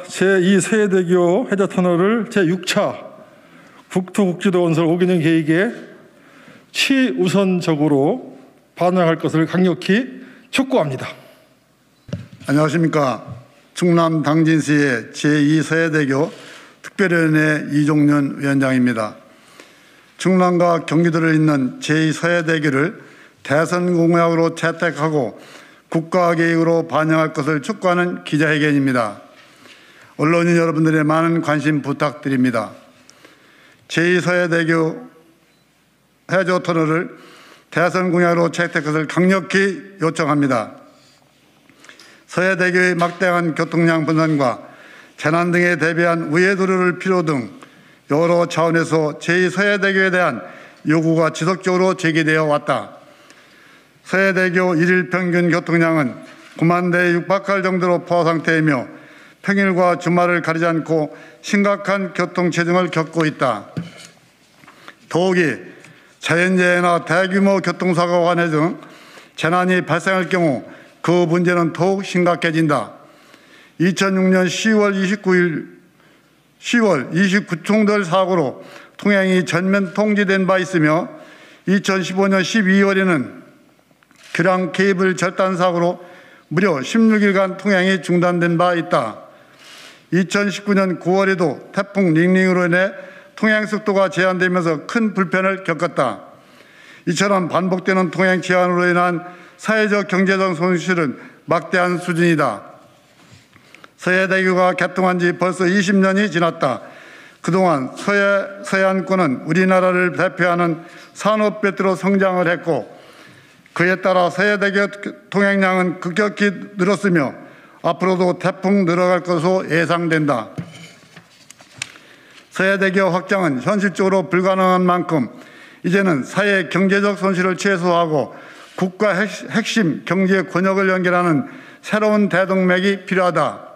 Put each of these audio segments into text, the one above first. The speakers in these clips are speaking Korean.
제2서해대교 해저터널을 제6차 국토국지도 건설 5개년 계획에 최우선적으로 반영할 것을 강력히 촉구합니다. 안녕하십니까. 충남 당진시의 제2서해대교 특별위원회 이종년 위원장입니다. 충남과 경기도를 잇는 제2서해대교를 대선 공약으로 채택하고 국가계획으로 반영할 것을 촉구하는 기자회견입니다. 언론인 여러분들의 많은 관심 부탁드립니다. 제2서해대교 해저터널을 대선 공약으로 채택할 것을 강력히 요청합니다. 서해대교의 막대한 교통량 분산과 재난 등에 대비한 우회도로를 필요 등 여러 차원에서 제2서해대교에 대한 요구가 지속적으로 제기되어 왔다. 서해대교 일일 평균 교통량은 9만 대에 육박할 정도로 포화 상태이며 평일과 주말을 가리지 않고 심각한 교통체증을 겪고 있다. 더욱이 자연재해나 대규모 교통사고가 관해 등 재난이 발생할 경우 그 문제는 더욱 심각해진다. 2006년 10월 29총들 사고로 통행이 전면 통제된 바 있으며 2015년 12월에는 교량 케이블 절단 사고로 무려 16일간 통행이 중단된 바 있다. 2019년 9월에도 태풍 링링으로 인해 통행 속도가 제한되면서 큰 불편을 겪었다. 이처럼 반복되는 통행 제한으로 인한 사회적 경제적 손실은 막대한 수준이다. 서해대교가 개통한 지 벌써 20년이 지났다. 그동안 서해안권은 우리나라를 대표하는 산업벨트로 성장을 했고 그에 따라 서해대교 통행량은 급격히 늘었으며 앞으로도 태풍 늘어갈 것으로 예상된다. 서해대교 확장은 현실적으로 불가능한 만큼 이제는 사회 경제적 손실을 최소화하고 국가 핵심 경제 권역을 연결하는 새로운 대동맥이 필요하다.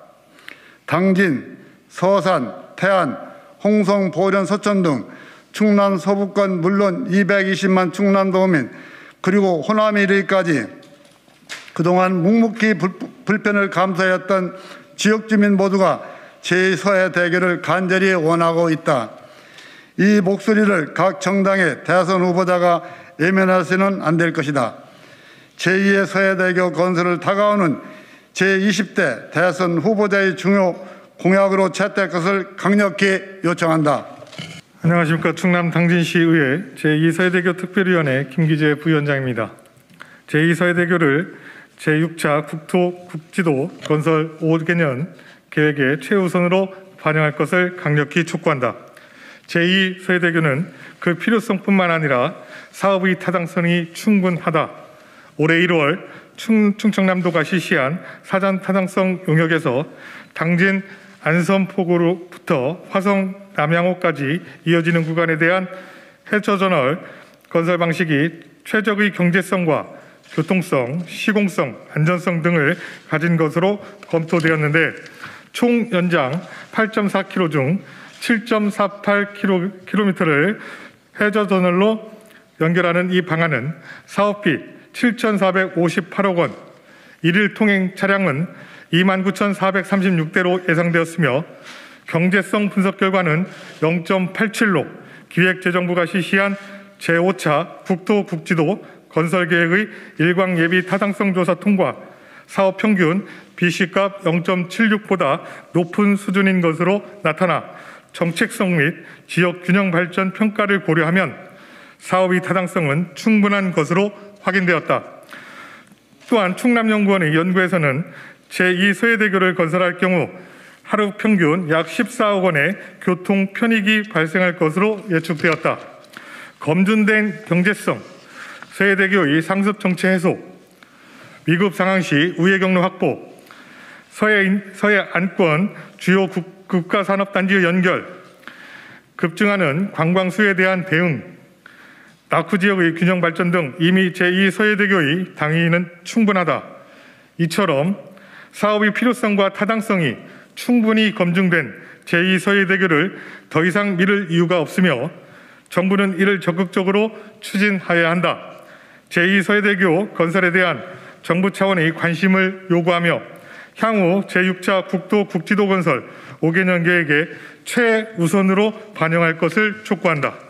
당진, 서산, 태안, 홍성, 보령, 서천 등 충남 서부권 물론 220만 충남도민 그리고 호남에 이르기까지 그동안 묵묵히 불편을 감수하였던 지역주민 모두가 제2서해대교를 간절히 원하고 있다. 이 목소리를 각 정당의 대선 후보자가 외면해서는 안 될 것이다. 제2의 서해대교 건설을 다가오는 제20대 대선 후보자의 중요 공약으로 채택할 것을 강력히 요청한다. 안녕하십니까. 충남 당진시의회 제2서해대교 특별위원회 김기재 부위원장입니다. 제2서해대교를 제6차 국토국지도 건설 5개년 계획에 최우선으로 반영할 것을 강력히 촉구한다. 제2서해대교는 그 필요성뿐만 아니라 사업의 타당성이 충분하다. 올해 1월 충청남도가 실시한 사전 타당성 용역에서 당진 안선포구로부터 화성 남양호까지 이어지는 구간에 대한 해저터널 건설 방식이 최적의 경제성과 교통성, 시공성, 안전성 등을 가진 것으로 검토되었는데 총 연장 8.4km 중 7.48km를 해저터널로 연결하는 이 방안은 사업비 7,458억 원, 일일 통행 차량은 29,436대로 예상되었으며 경제성 분석 결과는 0.87로 기획재정부가 실시한 제5차 국토국지도 건설계획의 일광예비 타당성 조사 통과, 사업 평균 BC값 0.76보다 높은 수준인 것으로 나타나 정책성 및 지역 균형 발전 평가를 고려하면 사업의 타당성은 충분한 것으로 확인되었다. 또한 충남연구원의 연구에서는 제2서해대교를 건설할 경우 하루 평균 약 14억 원의 교통 편익이 발생할 것으로 예측되었다. 검증된 경제성, 서해대교의 상습 정체 해소, 위급 상황 시 우회 경로 확보, 서해안권 주요 국가산업단지의 연결, 급증하는 관광 수요에 대한 대응, 낙후 지역의 균형 발전 등 이미 제2서해대교의 당위는 충분하다. 이처럼 사업의 필요성과 타당성이 충분히 검증된 제2서해대교를 더 이상 미룰 이유가 없으며 정부는 이를 적극적으로 추진하여야 한다. 제2서해대교 건설에 대한 정부 차원의 관심을 요구하며 향후 제6차 국도 국지도 건설 5개년 계획에 최우선으로 반영할 것을 촉구한다.